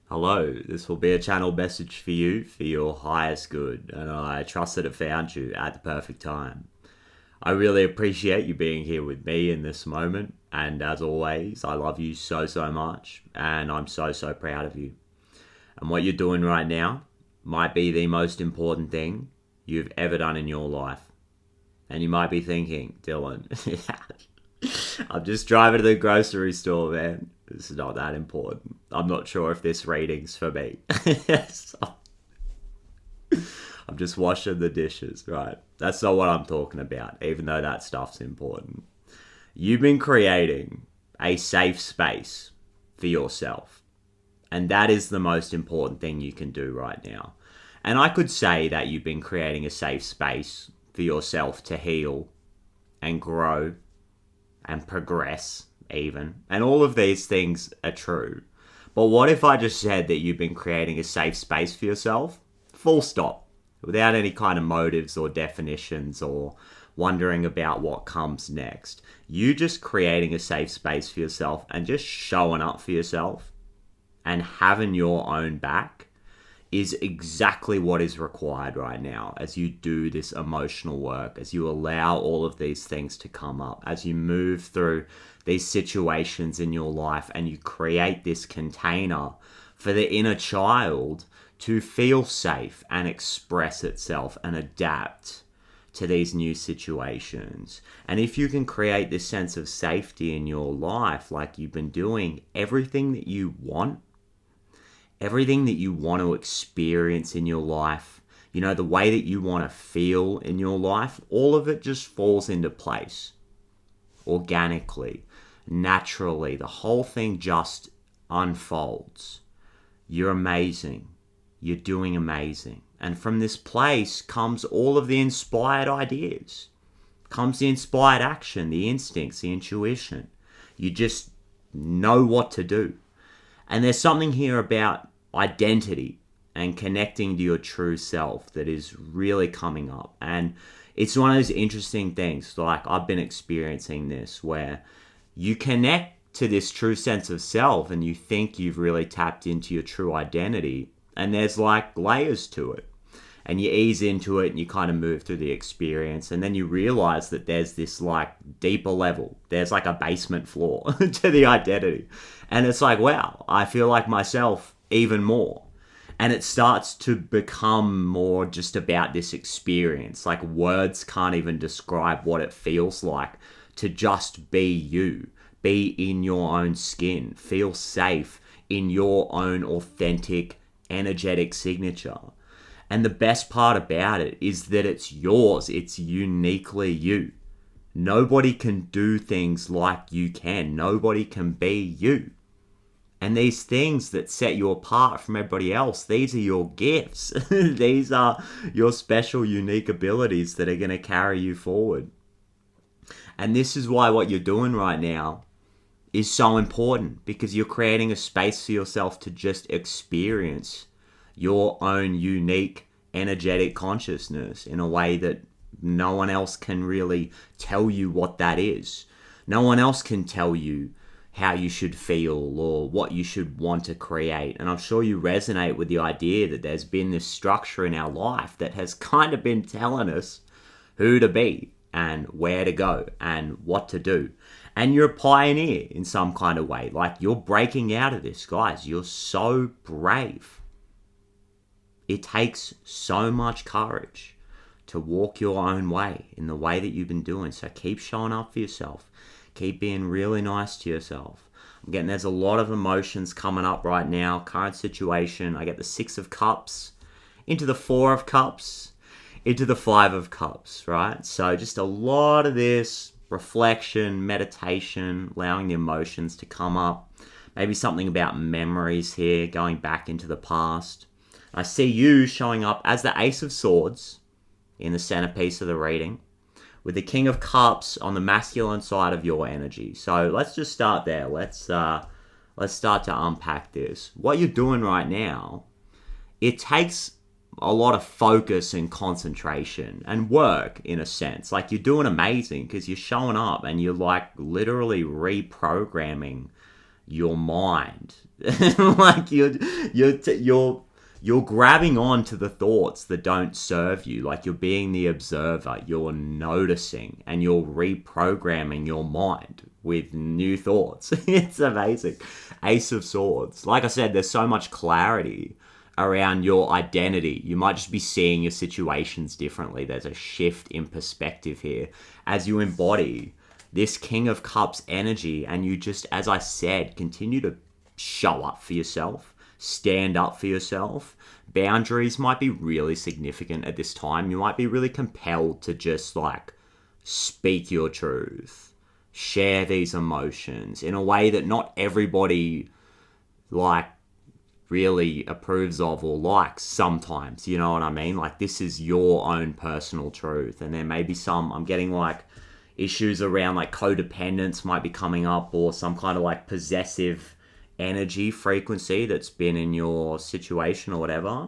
Hello, this will be a channel message for you for your highest good, and I trust that it found you at the perfect time. I really appreciate you being here with me in this moment, and as always, I love you so much, and I'm so proud of you. And what you're doing right now might be the most important thing you've ever done in your life. And you might be thinking, Dylan, I'm just driving to the grocery store, man. This is not that important. I'm not sure if this reading's for me. I'm just washing the dishes, right? That's not what I'm talking about, even though that stuff's important. You've been creating a safe space for yourself. And that is the most important thing you can do right now. And I could say that you've been creating a safe space for yourself to heal and grow and progress even. And all of these things are true. But what if I just said that you've been creating a safe space for yourself? Full stop. Without any kind of motives or definitions or wondering about what comes next. You just creating a safe space for yourself and just showing up for yourself and having your own back is exactly what is required right now as you do this emotional work, as you allow all of these things to come up, as you move through these situations in your life and you create this container for the inner child to feel safe and express itself and adapt to these new situations. And if you can create this sense of safety in your life like you've been doing, everything that you want to experience in your life, you know, the way that you want to feel in your life, all of it just falls into place organically, naturally. The whole thing just unfolds. You're amazing. You're doing amazing. And from this place comes all of the inspired ideas, comes the inspired action, the instincts, the intuition. You just know what to do. And there's something here about identity and connecting to your true self that is really coming up. And it's one of those interesting things, like I've been experiencing this, where you connect to this true sense of self and you think you've really tapped into your true identity. And there's like layers to it. And you ease into it and you kind of move through the experience. And then you realize that there's this like deeper level. There's like a basement floor to the identity. And it's like, wow, I feel like myself even more. And it starts to become more just about this experience. Like words can't even describe what it feels like to just be you. Be in your own skin. Feel safe in your own authentic, energetic signature. And the best part about it is that it's yours. It's uniquely you. Nobody can do things like you can. Nobody can be you. And these things that set you apart from everybody else, these are your gifts. These are your special, unique abilities that are going to carry you forward. And this is why what you're doing right now is so important, because you're creating a space for yourself to just experience your own unique energetic consciousness in a way that no one else can really tell you what that is. No one else can tell you how you should feel or what you should want to create. And I'm sure you resonate with the idea that there's been this structure in our life that has kind of been telling us who to be and where to go and what to do. And you're a pioneer in some kind of way. Like, you're breaking out of this, guys. You're so brave. It takes so much courage to walk your own way in the way that you've been doing. So keep showing up for yourself. Keep being really nice to yourself. I'm getting there's a lot of emotions coming up right now. Current situation. I get the 6 of Cups into the 4 of Cups into the 5 of Cups, right? So just a lot of this reflection, meditation, allowing the emotions to come up. Maybe something about memories here, going back into the past. I see you showing up as the Ace of Swords in the centerpiece of the reading, with the King of Cups on the masculine side of your energy. So let's just start there. Let's start to unpack this. What you're doing right now, it takes a lot of focus and concentration and work, in a sense. Like, you're doing amazing because you're showing up and you're like literally reprogramming your mind. Like you're grabbing on to the thoughts that don't serve you. Like you're being the observer, you're noticing, and you're reprogramming your mind with new thoughts. It's amazing. Ace of Swords. Like I said, there's so much clarity around your identity. You might just be seeing your situations differently. There's a shift in perspective here as you embody this King of Cups energy, and you just, as I said, continue to show up for yourself, stand up for yourself. Boundaries might be really significant at this time. You might be really compelled to just like speak your truth, share these emotions in a way that not everybody like really approves of or likes sometimes, you know what I mean? Like this is your own personal truth, and there may be some, I'm getting like issues around like codependence might be coming up, or some kind of like possessive energy frequency that's been in your situation or whatever.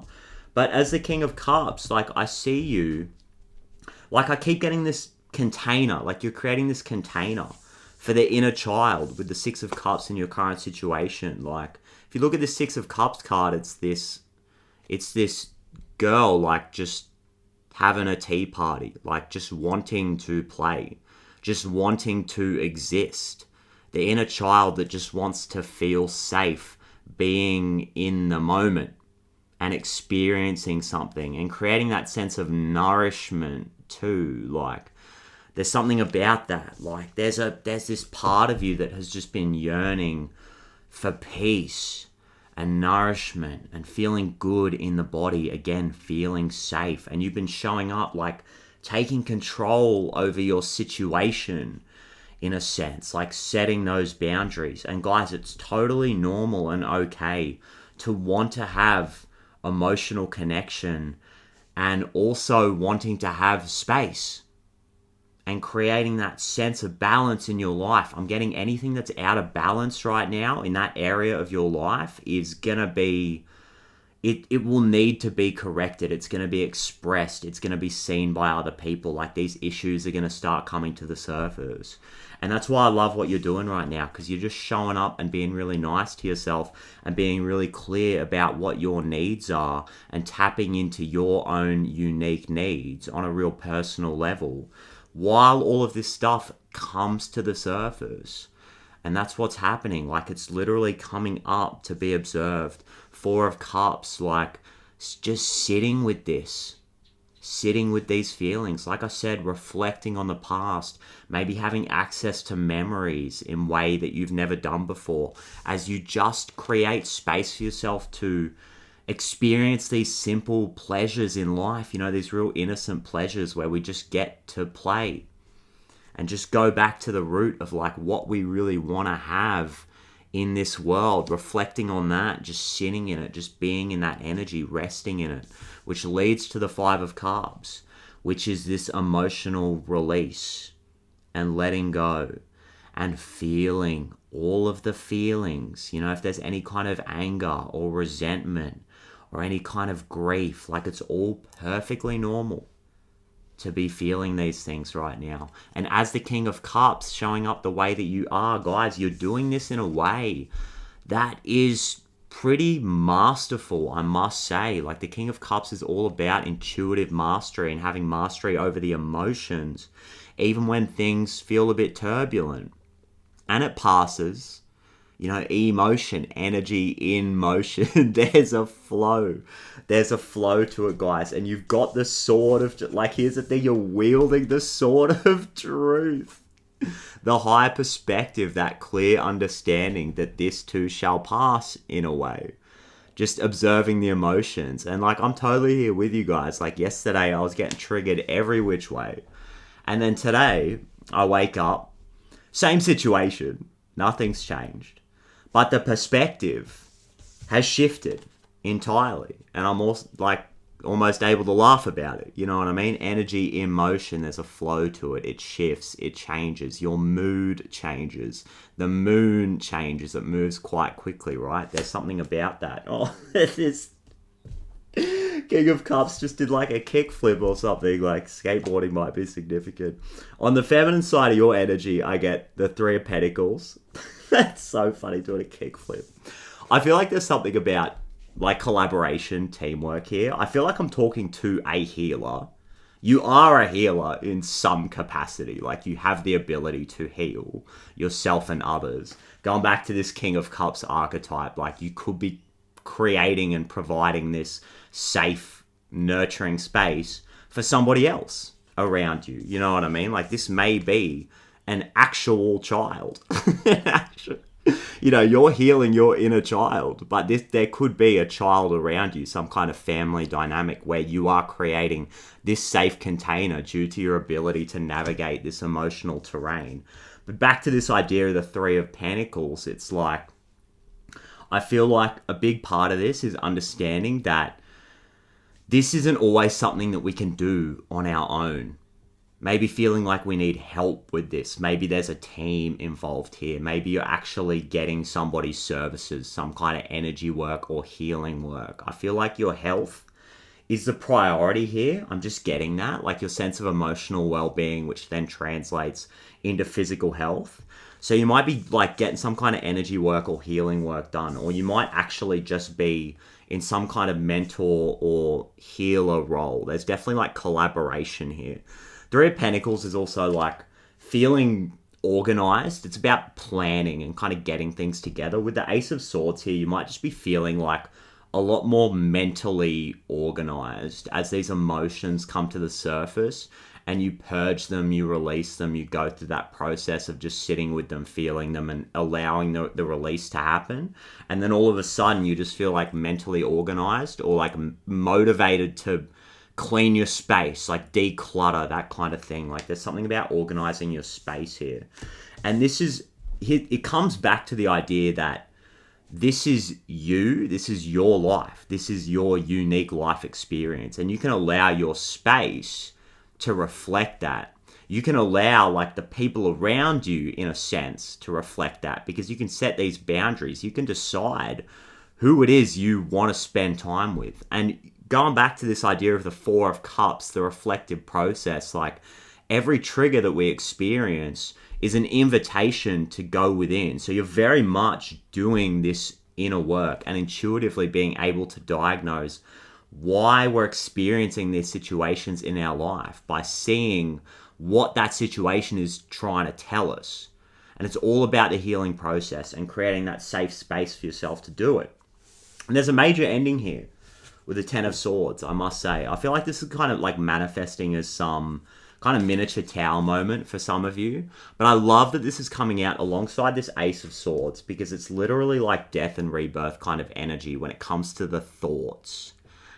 But as the King of Cups, like I see you, like I keep getting this container, like you're creating this container for the inner child with the Six of Cups in your current situation. Like if you look at the Six of Cups card, it's this girl like just having a tea party, like just wanting to play, just wanting to exist. The inner child that just wants to feel safe being in the moment and experiencing something and creating that sense of nourishment too. Like there's something about that. Like there's this part of you that has just been yearning for peace and nourishment and feeling good in the body, again, feeling safe. And you've been showing up like taking control over your situation in a sense, like setting those boundaries. And guys, it's totally normal and okay to want to have emotional connection and also wanting to have space and creating that sense of balance in your life. I'm getting anything that's out of balance right now in that area of your life is gonna be, it will need to be corrected. It's going to be expressed. It's going to be seen by other people. Like these issues are going to start coming to the surface. And that's why I love what you're doing right now, because you're just showing up and being really nice to yourself and being really clear about what your needs are and tapping into your own unique needs on a real personal level while all of this stuff comes to the surface. And that's what's happening. Like it's literally coming up to be observed. Four of Cups, like just sitting with this, sitting with these feelings. Like I said, reflecting on the past, maybe having access to memories in a way that you've never done before, as you just create space for yourself to experience these simple pleasures in life, you know, these real innocent pleasures where we just get to play and just go back to the root of like what we really want to have in this world, reflecting on that, just sitting in it, just being in that energy, resting in it, which leads to the Five of Cups, which is this emotional release and letting go and feeling all of the feelings. You know, if there's any kind of anger or resentment or any kind of grief, like it's all perfectly normal to be feeling these things right now. And as the King of Cups showing up the way that you are, guys, you're doing this in a way that is pretty masterful, I must say. Like the King of Cups is all about intuitive mastery and having mastery over the emotions, even when things feel a bit turbulent. And it passes. You know, emotion, energy in motion. There's a flow. There's a flow to it, guys. And you've got the sword of, like, here's the thing, you're wielding the sword of truth. The high perspective, that clear understanding that this too shall pass in a way. Just observing the emotions. And, like, I'm totally here with you guys. Like, yesterday I was getting triggered every which way. And then today, I wake up, same situation. Nothing's changed. But the perspective has shifted entirely. And I'm also like almost able to laugh about it. You know what I mean? Energy in motion. There's a flow to it. It shifts. It changes. Your mood changes. The moon changes. It moves quite quickly, right? There's something about that. Oh, this King of Cups just did like a kickflip or something. Like skateboarding might be significant. On the feminine side of your energy, I get the Three of Pentacles. That's so funny, doing a kickflip. I feel like there's something about like collaboration, teamwork here. I feel like I'm talking to a healer. You are a healer in some capacity. Like you have the ability to heal yourself and others. Going back to this King of Cups archetype, like you could be creating and providing this safe, nurturing space for somebody else around you. You know what I mean? Like this may be an actual child. You know, you're healing your inner child, but there could be a child around you, some kind of family dynamic where you are creating this safe container due to your ability to navigate this emotional terrain. But back to this idea of the Three of Pentacles, it's like, I feel like a big part of this is understanding that this isn't always something that we can do on our own. Maybe feeling like we need help with this. Maybe there's a team involved here. Maybe you're actually getting somebody's services, some kind of energy work or healing work. I feel like your health is the priority here. I'm just getting that. Like your sense of emotional well-being, which then translates into physical health. So you might be like getting some kind of energy work or healing work done. Or you might actually just be in some kind of mentor or healer role. There's definitely like collaboration here. Three of Pentacles is also like feeling organized. It's about planning and kind of getting things together. With the Ace of Swords here, you might just be feeling like a lot more mentally organized as these emotions come to the surface and you purge them, you release them, you go through that process of just sitting with them, feeling them and allowing the release to happen. And then all of a sudden you just feel like mentally organized or like motivated to clean your space, like declutter, that kind of thing. Like there's something about organizing your space here. And it comes back to the idea that this is you, this is your life, this is your unique life experience. And you can allow your space to reflect that. You can allow like the people around you, in a sense, to reflect that, because you can set these boundaries. You can decide who it is you want to spend time with. And going back to this idea of the Four of Cups, the reflective process, like every trigger that we experience is an invitation to go within. So you're very much doing this inner work and intuitively being able to diagnose why we're experiencing these situations in our life by seeing what that situation is trying to tell us. And it's all about the healing process and creating that safe space for yourself to do it. And there's a major ending here with the Ten of Swords, I must say. I feel like this is kind of like manifesting as some kind of miniature tower moment for some of you. But I love that this is coming out alongside this Ace of Swords, because it's literally like death and rebirth kind of energy when it comes to the thoughts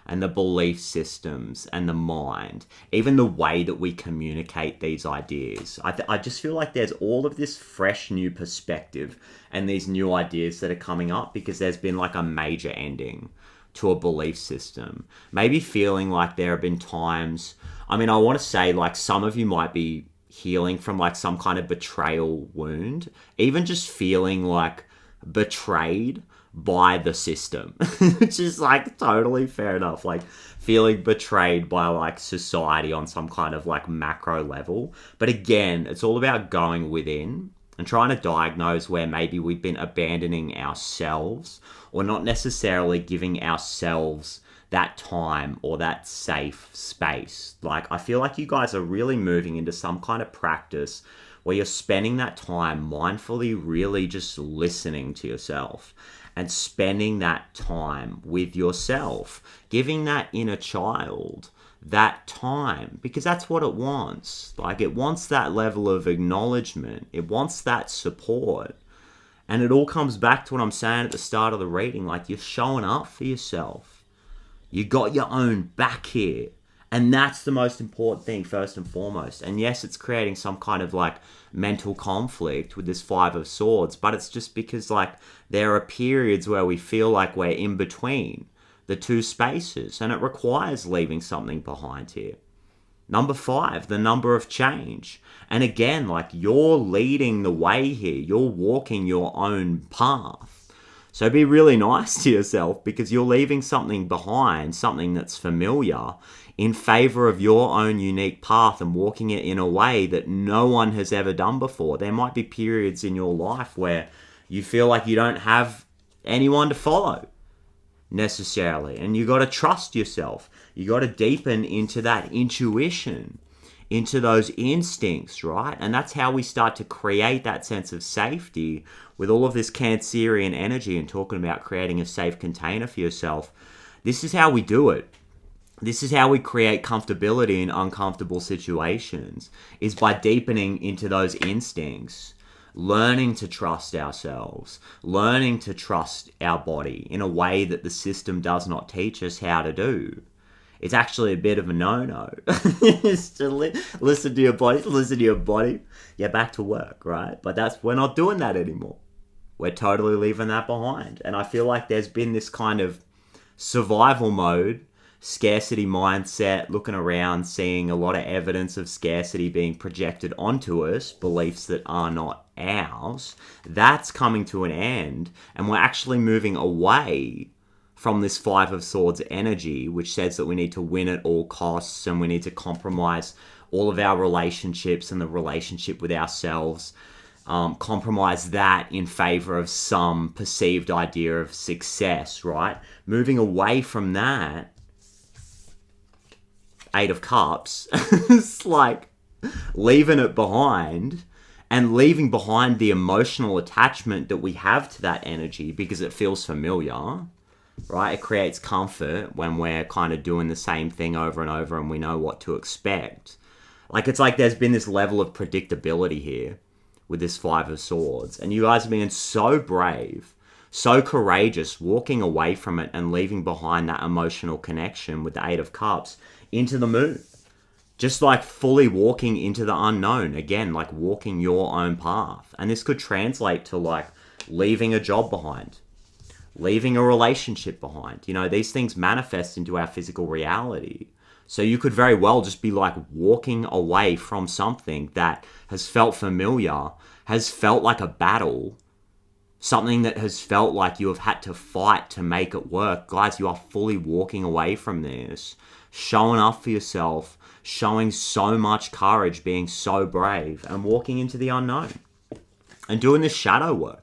and the belief systems and the mind, even the way that we communicate these ideas. I just feel like there's all of this fresh new perspective and these new ideas that are coming up because there's been like a major ending to a belief system. Maybe feeling like there have been times, I mean, I want to say like some of you might be healing from like some kind of betrayal wound, even just feeling like betrayed by the system, which is like totally fair enough. Like feeling betrayed by like society on some kind of like macro level. But again, it's all about going within and trying to diagnose where maybe we've been abandoning ourselves or not necessarily giving ourselves that time or that safe space. Like, I feel like you guys are really moving into some kind of practice where you're spending that time mindfully really just listening to yourself and spending that time with yourself, giving that inner child that time, because that's what it wants. Like, it wants that level of acknowledgement. It wants that support. And it all comes back to what I'm saying at the start of the reading. Like, you're showing up for yourself. You got your own back here. And that's the most important thing, first and foremost. And yes, it's creating some kind of like mental conflict with this Five of Swords, but it's just because like there are periods where we feel like we're in between the two spaces, and it requires leaving something behind here. Number 5, the number of change. And again, like, you're leading the way here. You're walking your own path. So be really nice to yourself, because you're leaving something behind, something that's familiar, in favor of your own unique path and walking it in a way that no one has ever done before. There might be periods in your life where you feel like you don't have anyone to follow necessarily, and you got to trust yourself. You got to deepen into that intuition, into those instincts, right? And that's how we start to create that sense of safety with all of this Cancerian energy and talking about creating a safe container for yourself. This is how we do it. This is how we create comfortability in uncomfortable situations, is by deepening into those instincts, learning to trust ourselves, learning to trust our body in a way that the system does not teach us how to do. It's actually a bit of a no-no. Listen to your body. Yeah, back to work, right? But we're not doing that anymore. We're totally leaving that behind. And I feel like there's been this kind of survival mode, scarcity mindset, looking around, seeing a lot of evidence of scarcity being projected onto us, beliefs that are not ours. That's coming to an end, and we're actually moving away from this Five of Swords energy, which says that we need to win at all costs, and we need to compromise all of our relationships and the relationship with ourselves, compromise that in favor of some perceived idea of success, right? Moving away from that, Eight of Cups, it's like leaving it behind, and leaving behind the emotional attachment that we have to that energy because it feels familiar, right? It creates comfort when we're kind of doing the same thing over and over and we know what to expect. Like, it's like there's been this level of predictability here with this Five of Swords, and you guys are being so brave, so courageous, walking away from it and leaving behind that emotional connection with the Eight of Cups into the moon. Just like fully walking into the unknown. Again, like walking your own path. And this could translate to like leaving a job behind, leaving a relationship behind. You know, these things manifest into our physical reality. So you could very well just be like walking away from something that has felt familiar, has felt like a battle, something that has felt like you have had to fight to make it work. Guys, you are fully walking away from this, showing up for yourself, showing so much courage, being so brave, and walking into the unknown and doing this shadow work.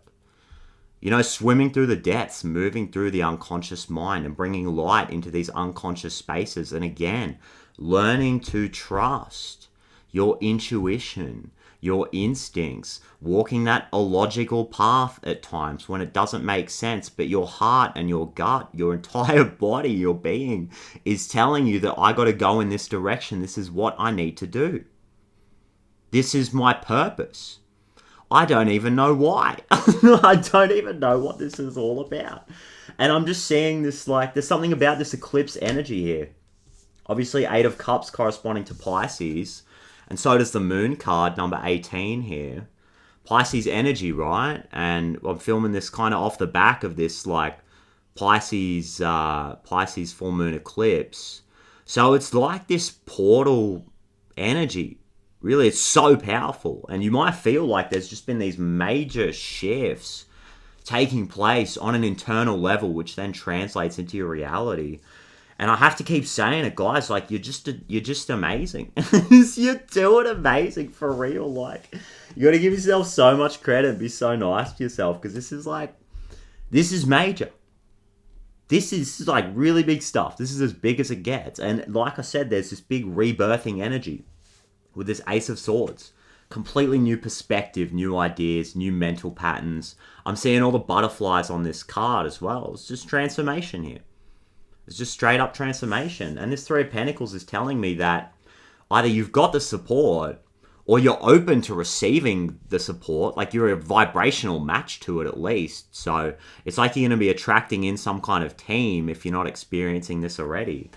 You know, swimming through the depths, moving through the unconscious mind and bringing light into these unconscious spaces. And again, learning to trust your intuition, your instincts, walking that illogical path at times when it doesn't make sense, but your heart and your gut, your entire body, your being is telling you that I got to go in this direction. This is what I need to do. This is my purpose. I don't even know why. I don't even know what this is all about. And I'm just seeing this, like, there's something about this eclipse energy here. Obviously, Eight of Cups corresponding to Pisces. And so does the Moon card, number 18 here. Pisces energy, right? And I'm filming this kind of off the back of this, like, Pisces full moon eclipse. So it's like this portal energy. Really, it's so powerful. And you might feel like there's just been these major shifts taking place on an internal level, which then translates into your reality. And I have to keep saying it, guys, like, you're just amazing. You're doing amazing, for real. Like, you got to give yourself so much credit and be so nice to yourself, because this is major. This is like really big stuff. This is as big as it gets. And like I said, there's this big rebirthing energy with this Ace of Swords. Completely new perspective, new ideas, new mental patterns. I'm seeing all the butterflies on this card as well. It's just transformation here. It's just straight up transformation. And this Three of Pentacles is telling me that either you've got the support or you're open to receiving the support. Like, you're a vibrational match to it at least. So it's like you're going to be attracting in some kind of team if you're not experiencing this already.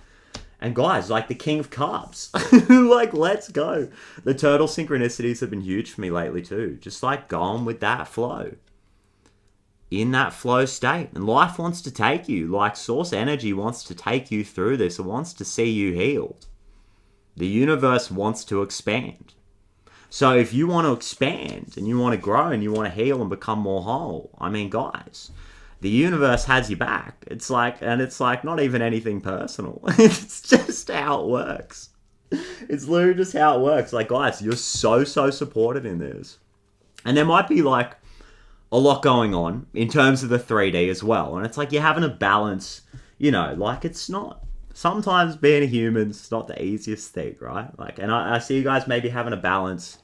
And guys, like the King of Cups, like, let's go. The turtle synchronicities have been huge for me lately too. Just like going with that flow. In that flow state. And life wants to take you. Like, source energy wants to take you through this. It wants to see you healed. The universe wants to expand. So if you want to expand and you want to grow and you want to heal and become more whole, I mean, guys, the universe has your back. It's like not even anything personal. It's just how it works. It's literally just how it works. Like, guys, you're so supported in this. And there might be like a lot going on in terms of the 3D as well. And it's like you're having a balance, like it's not, sometimes being a human's not the easiest thing, right? Like, and I see you guys maybe having a balance,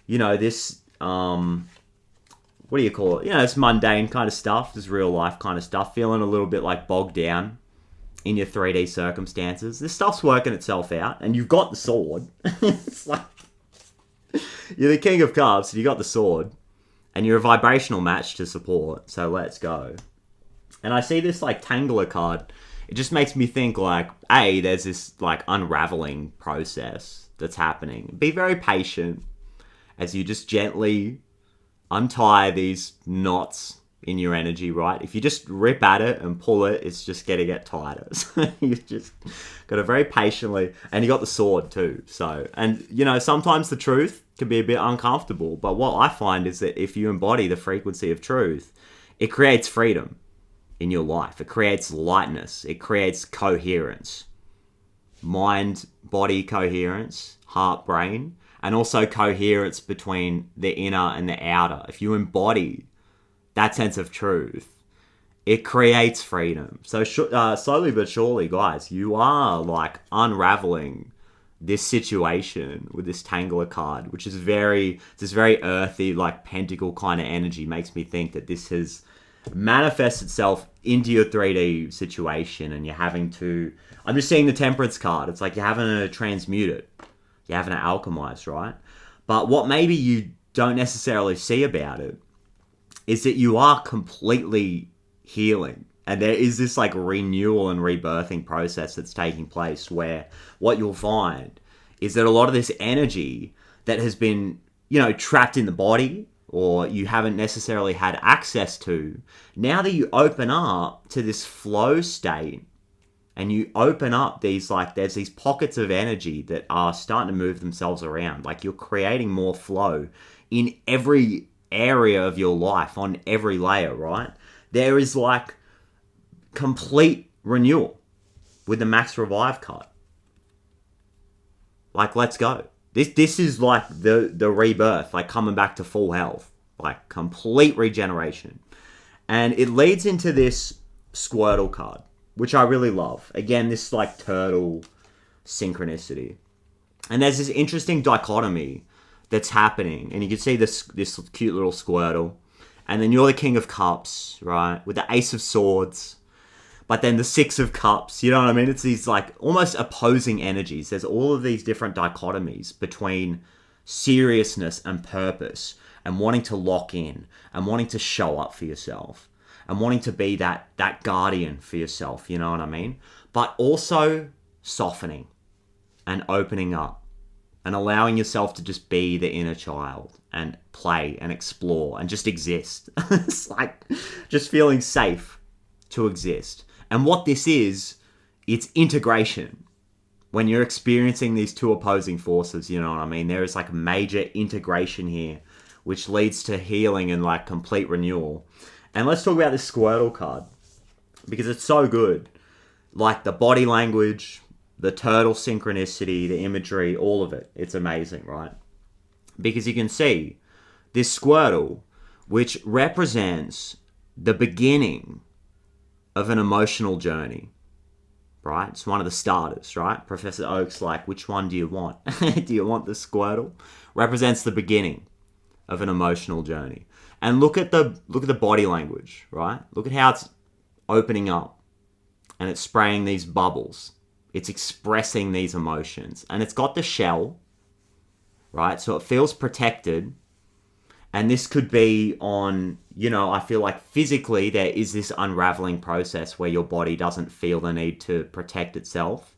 this, what do you call it? It's mundane kind of stuff, this real life kind of stuff, feeling a little bit like bogged down in your 3D circumstances. This stuff's working itself out, and you've got the sword. It's like, you're the King of Cups, and you got the sword, and you're a vibrational match to support, so let's go. And I see this, like, Tangler card. It just makes me think, like, there's this, like, unraveling process that's happening. Be very patient as you just gently untie these knots in your energy, right? If you just rip at it and pull it, it's just going to get tighter. So you just got to very patiently, and you got the sword too. So, and sometimes the truth can be a bit uncomfortable, but what I find is that if you embody the frequency of truth, it creates freedom in your life. It creates lightness. It creates coherence. Mind, body coherence, heart, brain, and also coherence between the inner and the outer. If you embody that sense of truth, it creates freedom. So slowly but surely, guys, you are like unraveling this situation with this Tangler card, which is this very earthy, like pentacle kind of energy. Makes me think that this has manifested itself into your 3D situation, and you're having to, I'm just seeing the Temperance card. It's like you're having to transmute it. You're having to alchemize, right? But what maybe you don't necessarily see about it is that you are completely healing. And there is this like renewal and rebirthing process that's taking place, where what you'll find is that a lot of this energy that has been, trapped in the body, or you haven't necessarily had access to, now that you open up to this flow state, and you open up these, like, there's these pockets of energy that are starting to move themselves around. Like, you're creating more flow in every area of your life, on every layer, right? There is like complete renewal with the Max Revive card. Like, let's go. This is like the rebirth, like coming back to full health, like complete regeneration. And it leads into this Squirtle card, which I really love. Again, this like turtle synchronicity. And there's this interesting dichotomy that's happening, and you can see this cute little Squirtle, and then you're the King of Cups, right, with the Ace of Swords, but then the Six of Cups, you know what I mean? It's these like almost opposing energies. There's all of these different dichotomies between seriousness and purpose, and wanting to lock in, and wanting to show up for yourself, and wanting to be that guardian for yourself, you know what I mean? But also softening and opening up, and allowing yourself to just be the inner child and play and explore and just exist. It's like just feeling safe to exist. And what this is, it's integration. When you're experiencing these two opposing forces, you know what I mean? There is like major integration here, which leads to healing and like complete renewal. And let's talk about this Squirtle card, because it's so good. Like the body language, the turtle synchronicity, the imagery, all of it. It's amazing, right? Because you can see this Squirtle, which represents the beginning of an emotional journey, right? It's one of the starters, right? Professor Oak's like, which one do you want? Do you want the Squirtle? Represents the beginning of an emotional journey. And look at the body language, right? Look at how it's opening up, and it's spraying these bubbles. It's expressing these emotions, and it's got the shell, right? So it feels protected. And this could be on, I feel like physically there is this unraveling process where your body doesn't feel the need to protect itself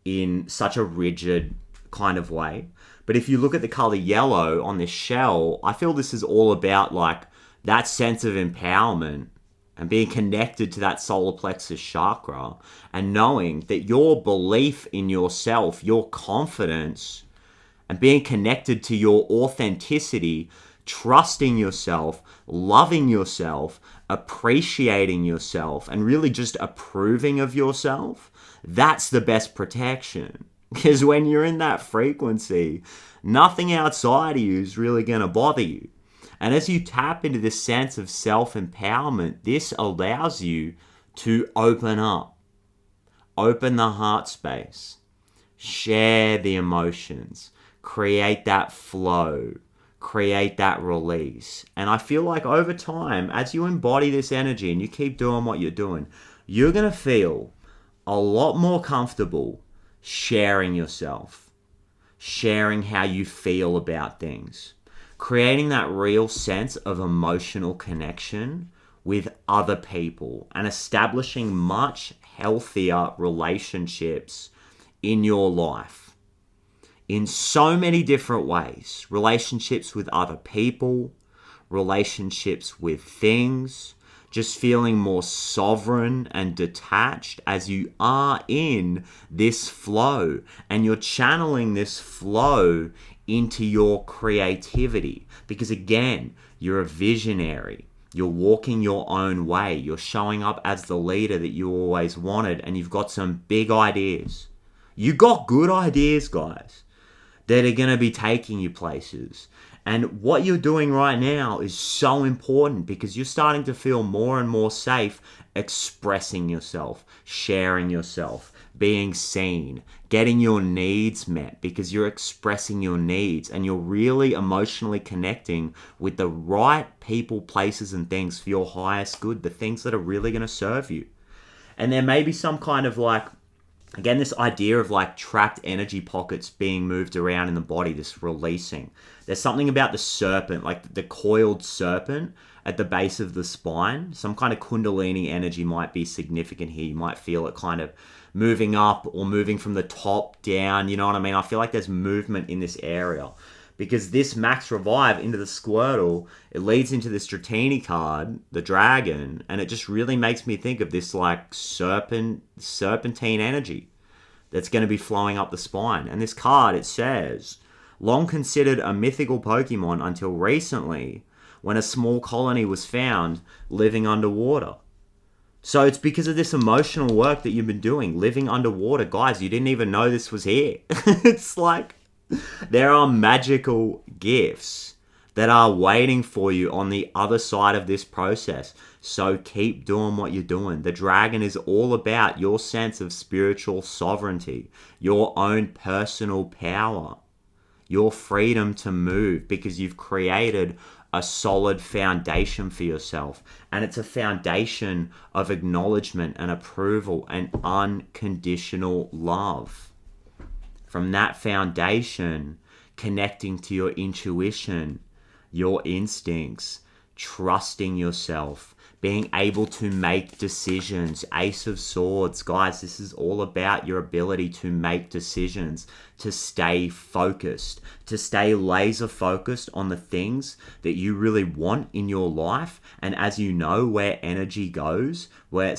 in such a rigid kind of way. But if you look at the color yellow on this shell, I feel this is all about like that sense of empowerment and being connected to that solar plexus chakra, and knowing that your belief in yourself, your confidence, and being connected to your authenticity, trusting yourself, loving yourself, appreciating yourself and really just approving of yourself, that's the best protection. Because when you're in that frequency, nothing outside of you is really going to bother you. And as you tap into this sense of self-empowerment, this allows you to open up, open the heart space, share the emotions, create that flow, create that release. And I feel like over time, as you embody this energy and you keep doing what you're doing, you're going to feel a lot more comfortable sharing yourself, sharing how you feel about things, creating that real sense of emotional connection with other people and establishing much healthier relationships in your life in so many different ways. Relationships with other people, relationships with things, just feeling more sovereign and detached as you are in this flow, and you're channeling this flow into your creativity. Because again, you're a visionary. You're walking your own way. You're showing up as the leader that you always wanted, and you've got some big ideas. You got good ideas, guys, that are going to be taking you places. And what you're doing right now is so important because you're starting to feel more and more safe expressing yourself, sharing yourself, being seen, getting your needs met because you're expressing your needs and you're really emotionally connecting with the right people, places, and things for your highest good, the things that are really going to serve you. And there may be some kind of again, this idea of trapped energy pockets being moved around in the body, this releasing. There's something about the serpent, like the coiled serpent at the base of the spine. Some kind of kundalini energy might be significant here. You might feel it kind of moving up or moving from the top down. You know what I mean? I feel like there's movement in this area. Because this Max Revive into the Squirtle, it leads into the Stratini card, the dragon, and it just really makes me think of this serpentine energy that's going to be flowing up the spine. And this card, it says, long considered a mythical Pokemon until recently, when a small colony was found living underwater. So it's because of this emotional work that you've been doing, living underwater. Guys, you didn't even know this was here. It's there are magical gifts that are waiting for you on the other side of this process. So keep doing what you're doing. The dragon is all about your sense of spiritual sovereignty, your own personal power, your freedom to move because you've created a solid foundation for yourself. And it's a foundation of acknowledgement and approval and unconditional love. From that foundation, connecting to your intuition, your instincts, trusting yourself, being able to make decisions. Ace of Swords. Guys, this is all about your ability to make decisions, to stay focused, to stay laser focused on the things that you really want in your life. And as you know, where energy goes, where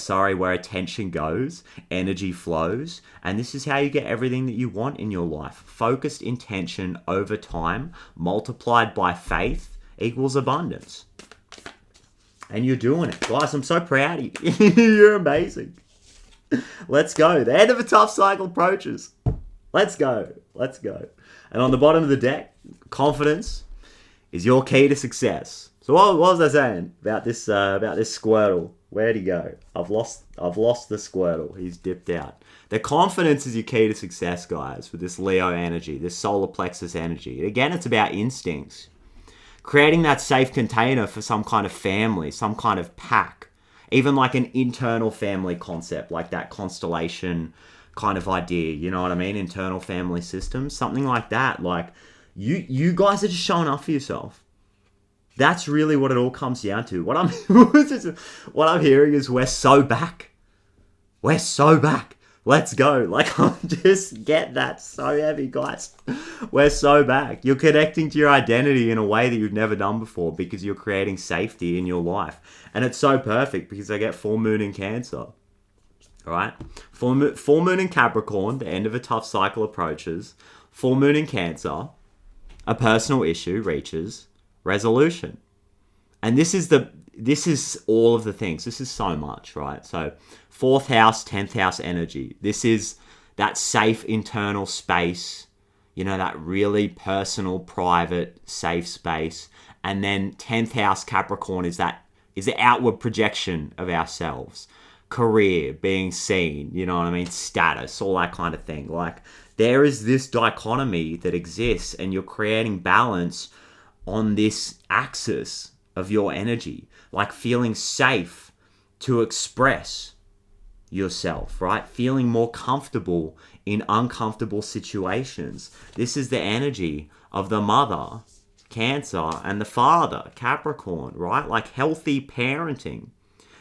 attention goes, energy flows. And this is how you get everything that you want in your life. Focused intention over time, multiplied by faith, equals abundance. And you're doing it. Guys, I'm so proud of you. You're amazing. Let's go. The end of a tough cycle approaches. Let's go. Let's go. And on the bottom of the deck, confidence is your key to success. So what was I saying about this Squirtle? Where'd he go? I've lost the Squirtle. He's dipped out. The confidence is your key to success, guys, with this Leo energy, this solar plexus energy. Again, it's about instincts. Creating that safe container for some kind of family, some kind of pack. Even an internal family concept, like that constellation kind of idea. You know what I mean? Internal family systems. Something like that. You guys are just showing up for yourself. That's really what it all comes down to. What I'm hearing is we're so back. We're so back. Let's go. I just get that so heavy, guys. We're so back. You're connecting to your identity in a way that you've never done before because you're creating safety in your life. And it's so perfect because I get full moon in Cancer. All right? Full moon in Capricorn, the end of a tough cycle approaches. Full moon in Cancer, a personal issue reaches resolution. And this is this is all of the things. This is so much, right? So 4th house, 10th house energy. This is that safe internal space, you know, that really personal, private, safe space. And then 10th house Capricorn is the outward projection of ourselves. Career, being seen, you know what I mean? Status, all that kind of thing. Like, there is this dichotomy that exists, and you're creating balance on this axis of your energy. Like, feeling safe to express yourself, right? Feeling more comfortable in uncomfortable situations. This is the energy of the mother, Cancer, and the father, Capricorn, right? Like, healthy parenting.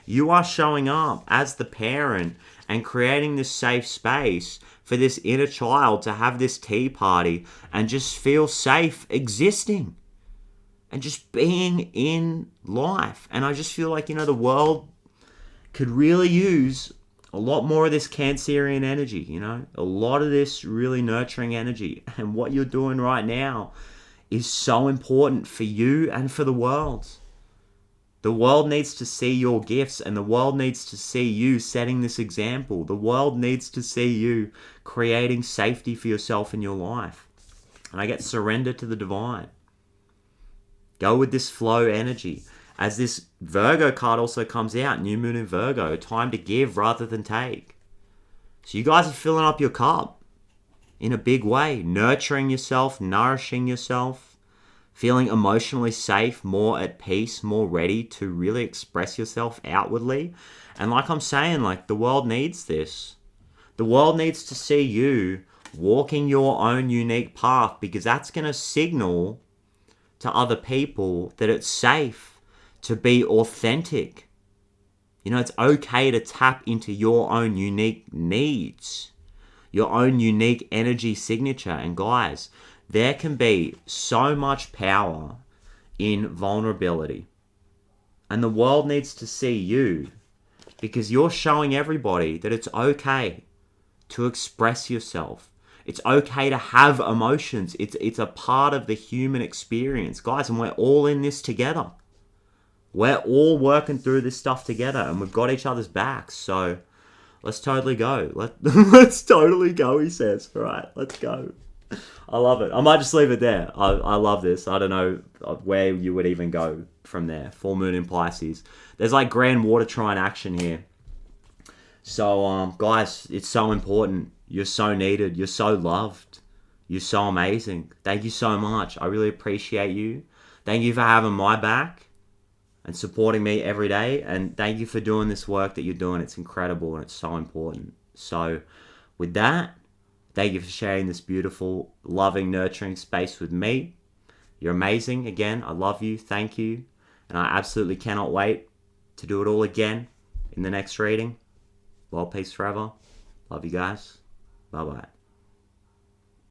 You are showing up as the parent and creating this safe space for this inner child to have this tea party and just feel safe existing and just being in life. And I just feel like, you know, the world could really use a lot more of this Cancerian energy, you know, a lot of this really nurturing energy. And what you're doing right now is so important for you and for the world. The world needs to see your gifts, and the world needs to see you setting this example. The world needs to see you creating safety for yourself in your life. And I get surrender to the divine. Go with this flow energy. As this Virgo card also comes out, new moon in Virgo, time to give rather than take. So you guys are filling up your cup in a big way, nurturing yourself, nourishing yourself, feeling emotionally safe, more at peace, more ready to really express yourself outwardly. And like I'm saying, like, the world needs this. The world needs to see you walking your own unique path, because that's going to signal to other people that it's safe to be authentic. You know, it's okay to tap into your own unique needs, your own unique energy signature. And guys, there can be so much power in vulnerability. And the world needs to see you, because you're showing everybody that it's okay to express yourself. It's okay to have emotions. It's a part of the human experience, guys, and we're all in this together. We're all working through this stuff together, and we've got each other's backs. So let's totally go. Let's totally go, he says. All right, let's go. I love it. I might just leave it there. I love this. I don't know where you would even go from there. Full moon in Pisces. There's like grand water trine action here. So, guys, it's so important. You're so needed. You're so loved. You're so amazing. Thank you so much. I really appreciate you. Thank you for having my back and supporting me every day. And thank you for doing this work that you're doing. It's incredible and it's so important. So, with that, thank you for sharing this beautiful, loving, nurturing space with me. You're amazing. Again, I love you. Thank you. And I absolutely cannot wait to do it all again in the next reading. World peace forever. Love you guys. Bye-bye.